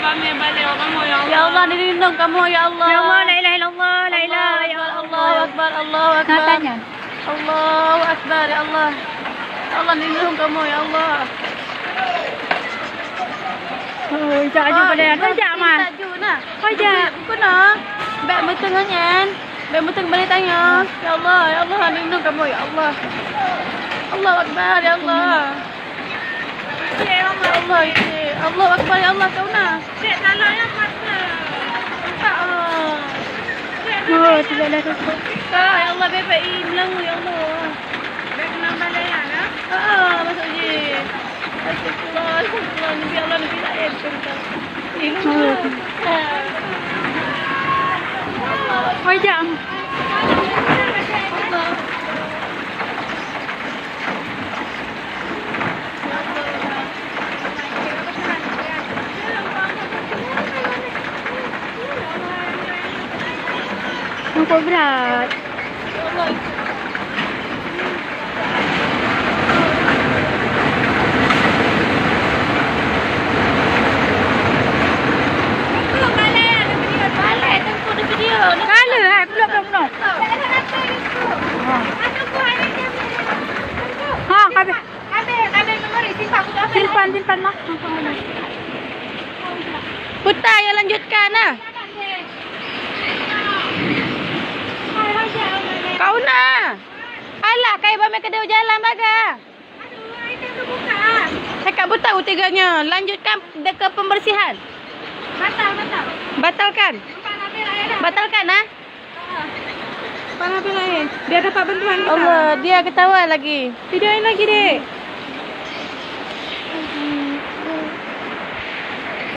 kami balik kamu ya Allah. Ya Allah, dilindung kamu ya Allah. Ya Allah, la ilaha illallah, la ilaha ya Allah. Allahu Akbar, Allahu Akbar. Katanya. Allahu Akbar ya Allah. Ya Allah, lindung kamu ya Allah. Oh, jangan jumpa dia. Kerja mah. Taju nah. Kerja. Bukan nah. Baik betul nyan. Baik betul balik tanya. Ya Allah, lindung kamu ya Allah. Allahu Akbar ya Allah. Ya Allah, Allahu Akbar ya Allah kau nah. Cik salahnya mata. Oh, tidak ada sesuatu. Ya Allah, bebek hilang ya Allah. Dah kenal balik ya nak. Masuk je. Astagfirullah, Nabi Allah, Nabi lain. Kerja. Nampak berat. Belum. Ha, kabel memori simpan lah. Putar yang lanjutkan lah. Kau nak. Alah, kayak bami kedua jalan baga. Cakap buta utiganya. Lanjutkan ke pembersihan. Batalkan. Batalkan ah. Panah lain. Dia dapat bantuan kita. Allah, dia ketawa lagi. Videoin lagi dek.